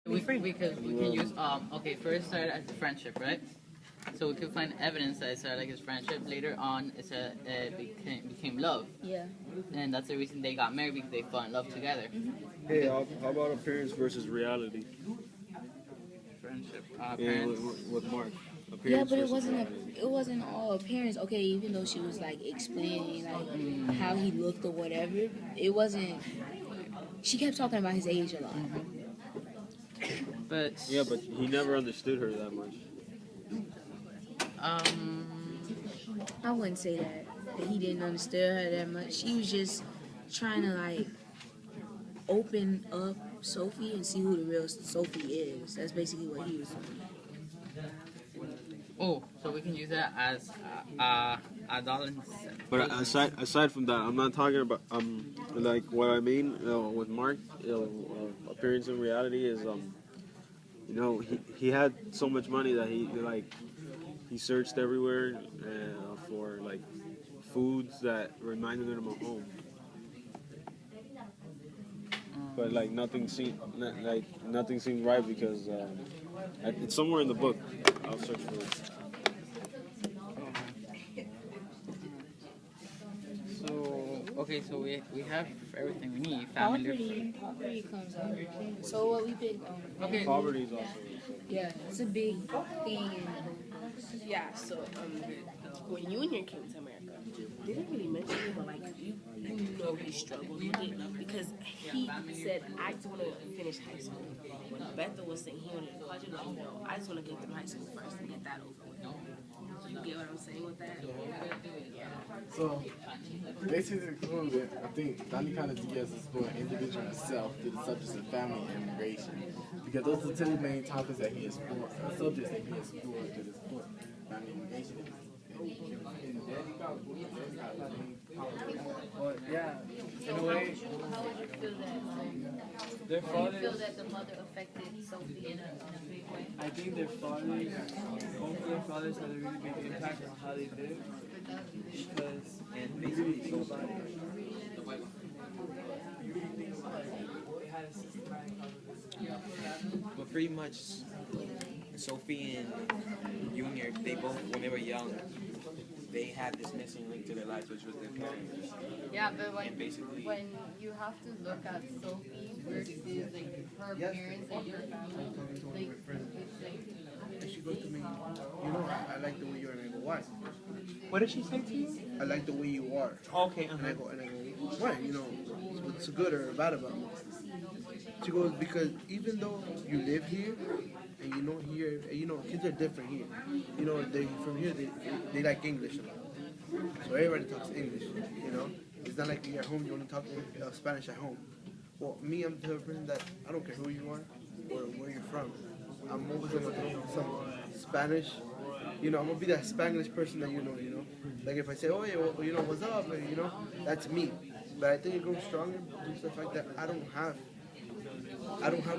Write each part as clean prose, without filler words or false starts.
We can use okay, first started as a friendship, right? So we could find evidence that it started like as friendship. Later on, it became love. Yeah. And that's the reason they got married, because they fell in love together. Hey, how about appearance versus reality? Friendship. Yeah, with Mark. Yeah, but it wasn't all appearance. Okay, even though she was like explaining like how he looked or whatever, it wasn't. She kept talking about his age a lot. But yeah, but he never understood her that much. I wouldn't say that he didn't understand her that much. He was just trying to like open up Sophie and see who the real Sophie is. That's basically what he was doing. Oh, so we can use that as adolescence. But aside from that, I'm not talking about like what I mean with Mark. Appearance and reality is he had so much money that he searched everywhere for like foods that reminded him of home. But like nothing seemed right because it's somewhere in the book. I'll search for it. Okay, so we have everything we need. Family. Poverty comes out. So what we picked. Okay. Poverty is also. Yeah, it's a big thing. Yeah. So when Junior came to America, they didn't really mention it, but like you know he struggled with it because he said, I just want to finish high school. When Bethel was saying he wanted to college, he was like, no, I just want to get through high school first and get that over with. So you get what I'm saying with that? Yeah. So basically to conclude it, I think Danticat and Diaz explored individual himself through the subjects of family and immigration. Because those are the two main topics that he explored, subjects that he explored through this book. Family and immigration. Well, yeah, in a way, How would you feel that? their How do you feel fathers, that the mother affected Sophie in a big way? I think their fathers, both their fathers had a really big impact on how they live. Because, and basically think about it, you really think about it, they had a systematic But pretty much, Sophie and Junior, they both, when they were young, they had this missing link to their lives, which was their parents. Yeah, but And basically, when you have to look at Sophie versus like her parents and your family, like it's like. And she goes to me, you know, I like the way you are. And I go, why? What did she say to you? I like the way you are. Okay, And I go, why? You know, what's good or bad about me? She goes, because even though you live here, and you know here, you know, kids are different here. You know, from here, they like English a lot. So everybody talks English, you know. It's not like you're at home, you only talk Spanish at home. Well, me, I'm the person that I don't care who you are or where you're from. I'm always going to talk some Spanish. You know, I'm going to be that Spanglish person that you know. Like if I say, oh, yeah, well, you know, what's up? You know, that's me. But I think it grows stronger due to the fact that I don't have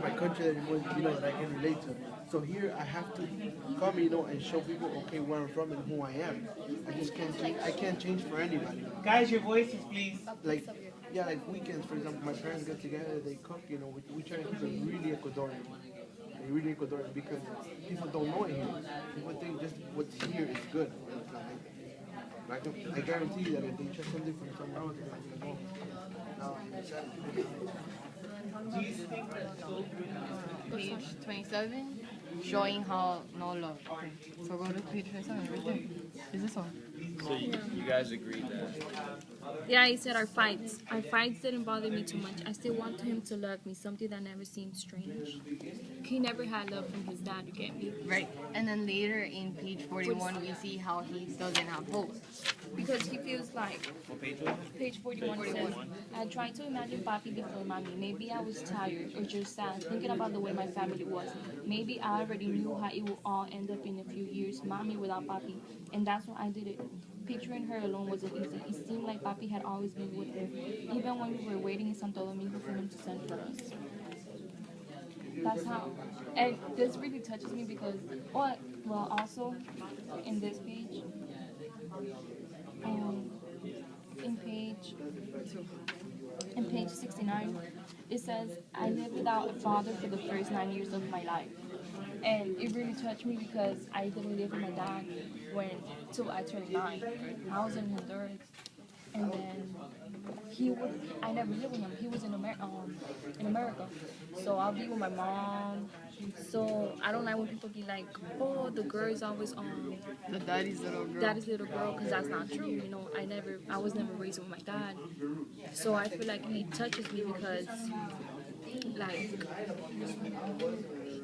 my country anymore, you know, that I can relate to. So here I have to come, you know, and show people, okay, where I'm from and who I am. I just can't change. I can't change for anybody. Guys, your voices, please. Like, yeah, like weekends, for example, my parents get together, they cook, you know, we try to keep it really Ecuadorian. Really Ecuadorian because people don't know it here. People think just what's here is good. I guarantee you that if they try something from somewhere else, they're going to go, no, Do you think that Page 27, showing how no love. Okay, so go to page 27 right there. Is this one? So you guys agreed that. Yeah, he said our fights. Our fights didn't bother me too much. I still want him to love me, something that never seemed strange. He never had love from his dad, you get me? Right, and then later in page 41, we see how he doesn't have hope. Because he feels like, what page was it? page 41 says, I tried to imagine Papi before Mommy. Maybe I was tired or just sad, thinking about the way my family was. Maybe I already knew how it would all end up in a few years, Mommy without Papi. And that's why I did it. Picturing her alone wasn't easy. It seemed like Papi had always been with her, even when we were waiting in Santo Domingo for him to send for us. That's how. And this really touches me because, well, also in this page, in page 69, It says, I lived without a father for the first 9 years of my life. And it really touched me because I didn't live with my dad till I turned 9. I was in Honduras. And then I never lived with him. He was in America. So I'll be with my mom. So I don't like when people be like, oh, the girl is always The daddy's little girl. daddy's little girl, because that's not true. You know, I was never raised with my dad. So I feel like he touches me because, like,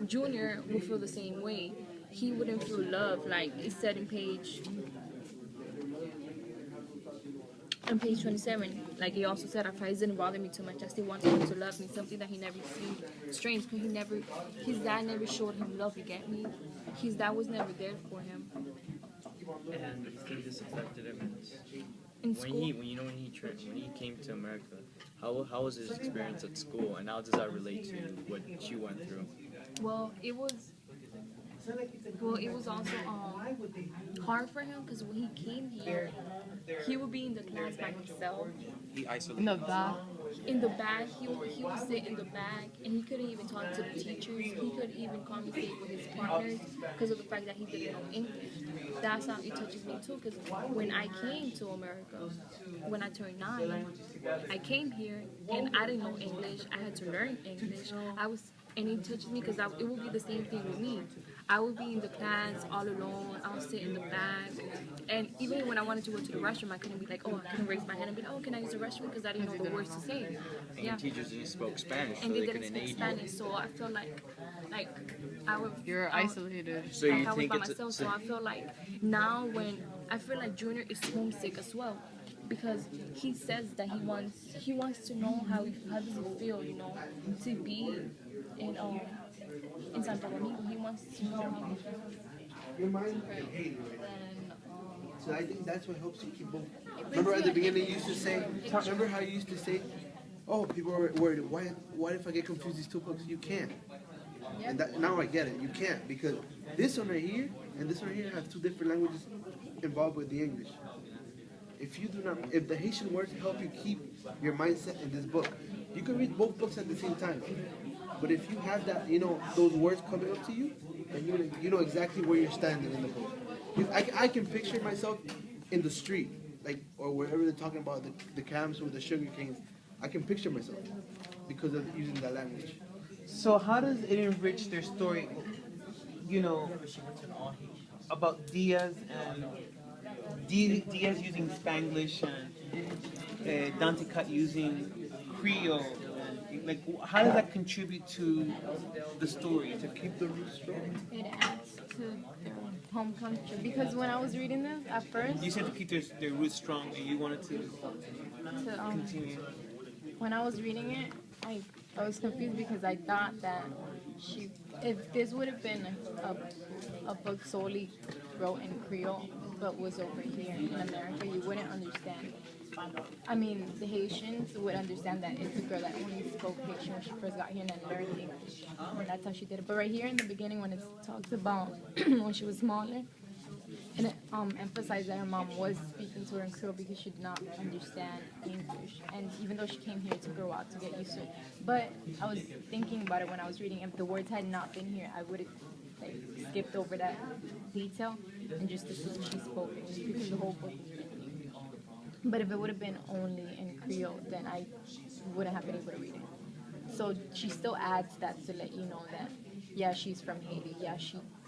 Junior would feel the same way. He wouldn't feel love. Like it said in page 27, like he also said, our fights didn't bother me too much. I still wanted him to love me, something that he never seen. Strange, because his dad never showed him love. You get me? His dad was never there for him. And you think this affected him In school, when he came to America? How was his experience at school, and how does that relate to what you went through? well, it was also hard for him because when he came here, he would be in the class by himself. He isolated. In the back. In the back, he would sit in the back, and he couldn't even talk to the teachers. He couldn't even conversate with his partners because of the fact that he didn't know English. That's how it touches me too. Because when I came to America, when I turned 9, I came here and I didn't know English. I had to learn English. And it touches me because it would be the same thing with me. I would be in the class all alone. I'll sit in the back. And even when I wanted to go to the restroom, I couldn't be like, oh, I couldn't raise my hand and be like, oh, can I use the restroom? Because I didn't know the words to say. And your teachers didn't spoke Spanish, so And they they didn't couldn't speak aid you. Spanish, so I feel like I would. You're isolated. So you I was think by it's myself, so I feel like now I feel like Junior is homesick as well, because he says that he wants to know how does it feel, you know, to be in Santo Domingo. He wants to know how it feels. Your mind can hate it, right? So I think that's what helps you keep moving. Remember at the beginning you used to say, remember how you used to say, oh, people are worried, what if I get confused these two books? You can't. And now I get it, you can't, because this one right here and this one right here have two different languages involved with the English. If the Haitian words help you keep your mindset in this book, you can read both books at the same time. But if you have that, you know, those words coming up to you, then you know exactly where you're standing in the book. I can picture myself in the street, like, or wherever they're talking about the camps or the sugar canes. I can picture myself because of using that language. So how does it enrich their story, you know, about Diaz and Diaz using Spanglish and Danticat using Creole? Like, how does that contribute to the story? To keep the roots strong? It adds to their home country. Because when I was reading this, at first... You said to keep their roots strong, and you wanted to continue. When I was reading it, I was confused because I thought that if this would have been a book solely wrote in Creole, but was over here in America, you wouldn't understand it. I mean, the Haitians would understand that it's a girl that only spoke Haitian when she first got here and then learned English. And that's how she did it. But right here in the beginning, when it talks about when she was smaller, and it emphasized that her mom was speaking to her in Creole because she did not understand English. And even though she came here, it took her a while to get used to it. But I was thinking about it when I was reading. If the words had not been here, I would have skipped over that detail and just assumed she spoke English because the whole book was written. But if it would have been only in Creole, then I wouldn't have been able to read it. So she still adds that to let you know that, yeah, she's from Haiti. Yeah,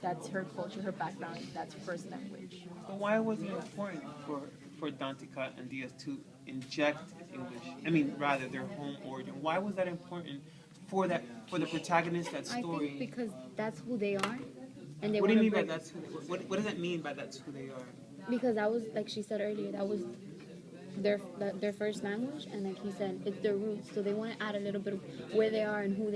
that's her culture, her background. That's her first language. But why was it important for Danticat and Diaz to inject English? I mean, rather, their home origin. Why was that important for the protagonist, that story? I think because that's who they are. And they what do you mean by that's who? What does that mean by that's who they are? Because that was, like she said earlier, that was their first language, and like he said, it's their roots. So they want to add a little bit of where they are and where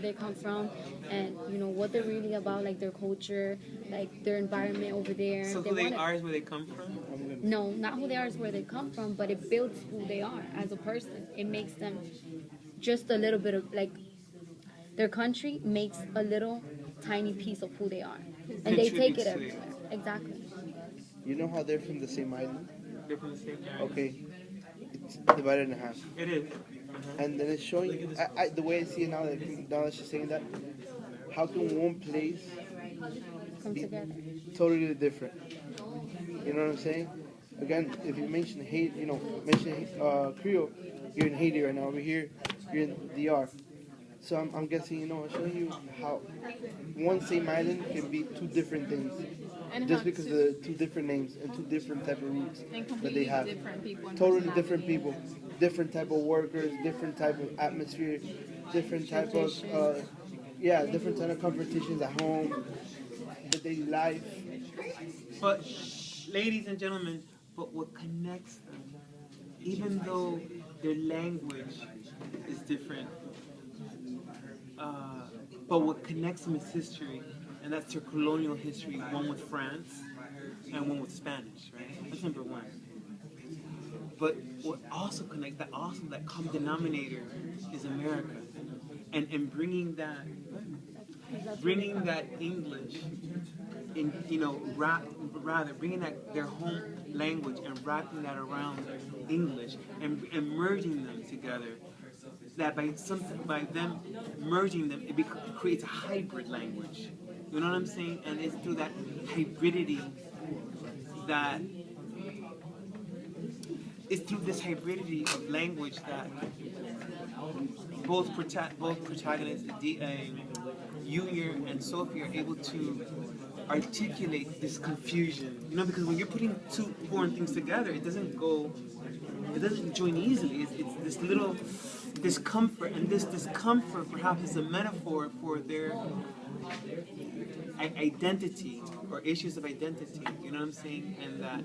they come from, and you know what they're really about, like their culture, like their environment over there. So who they are is where they come from? No, not who they are is where they come from, but it builds who they are as a person. It makes them just a little bit of, like, their country makes a little tiny piece of who they are, and they take it everywhere. Exactly. You know how they're from the same island? They're from the same area. Okay, it's divided in half. It is. And then it's showing, the way I see it now that she's saying that, how can one place Come be together. totally different? You know what I'm saying? Again, if you mention Haiti, mention Creole, you're in Haiti right now. Over here, you're in DR. So I'm guessing, I'm showing you how one same island can be two different things. And Just how because of the two different names and two different type of roots and that completely they have. different people and Totally personality. different people, different type of workers, different type of atmosphere, different type of different type of competitions at home, the daily life. But, ladies and gentlemen, but what connects them, even though their language is different, but what connects them is history, and that's their colonial history, one with France and one with Spanish, right? That's number one. But what also connects, that common denominator is America. And bringing that English in, rather bringing that their home language and wrapping that around English and merging them together. That by them merging them, it creates a hybrid language. You know what I'm saying? And it's through that hybridity that of language that both protagonists, Junior and Sophie, are able to articulate this confusion. Because when you're putting two foreign things together, it doesn't join easily. It's this little discomfort, and this discomfort perhaps is a metaphor for their identity or issues of identity. You know what I'm saying? And that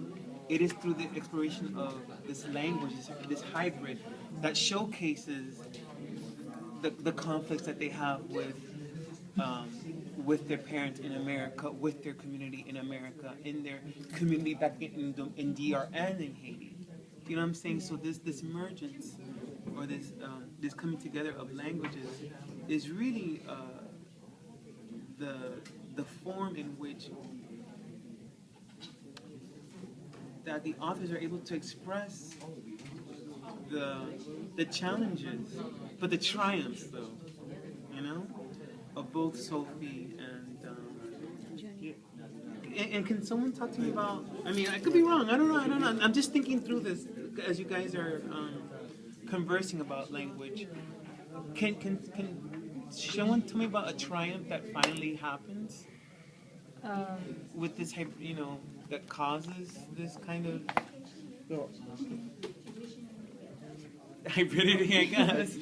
it is through the exploration of this language, this hybrid, that showcases the conflicts that they have with their parents in America, with their community in America, in their community back in DR and in Haiti. You know what I'm saying? So this emergence, or this coming together of languages, is really the form in which that the authors are able to express the challenges, but the triumphs, though, of both Sophie and can someone talk to me about? I mean, I could be wrong. I don't know. I'm just thinking through this as you guys are conversing about language. Can someone tell me about a triumph that finally happens with this, that causes this kind of hybridity, I guess?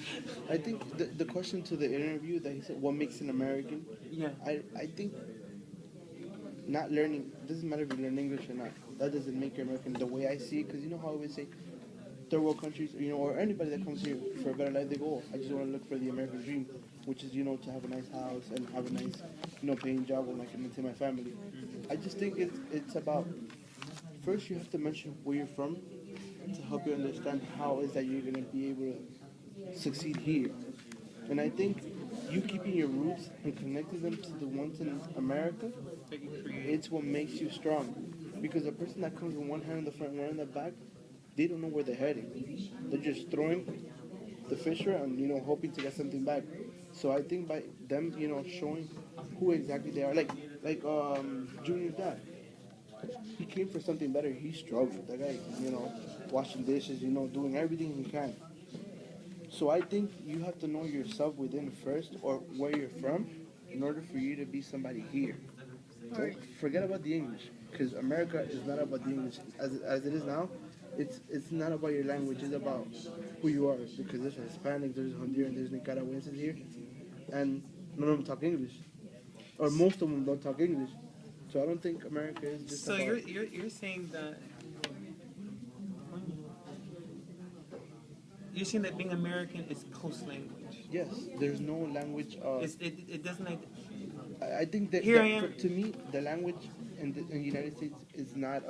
I think the question to the interview that he said, what makes an American? Yeah. I think not learning, doesn't matter if you learn English or not, that doesn't make you American the way I see it, because you know how I always say, third world countries, or anybody that comes here for a better life, they go, I just want to look for the American dream, which is, to have a nice house and have a nice, paying job and I can maintain my family. I just think it's about, first you have to mention where you're from to help you understand how is that you're going to be able to succeed here. And I think you keeping your roots and connecting them to the ones in America, it's what makes you strong. Because a person that comes with one hand in the front, one in the back, they don't know where they're heading. They're just throwing the fish around, hoping to get something back. So I think by them, showing who exactly they are, like Junior's dad. He came for something better. He struggled. That guy, washing dishes, doing everything he can. So I think you have to know yourself within first, or where you're from, in order for you to be somebody here. So forget about the English, because America is not about the English as it is now. It's not about your language. It's about who you are, because there's Hispanics, there's Hondurans, there's Nicaraguenses here, and none of them talk English, or most of them don't talk English. So I don't think America is just. So about you're saying that. You're saying that being American is post-language. Yes, there's no language. It doesn't. I think that, Here I am. To me, the language in the United States is not.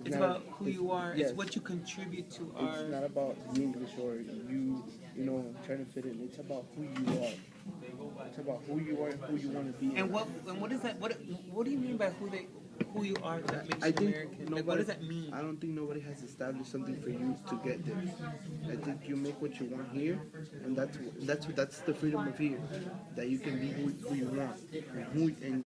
It's about who you are. Yes. It's what you contribute to our. It's not about the English or you trying to fit in. It's about who you are. It's about who you are and who you want to be. And what is that? What do you mean by who you are that makes I you think American? nobody, Like, what does that mean? I don't think nobody has established something for you to get there. I think you make what you want here, and that's the freedom of here, that you can be who you want, and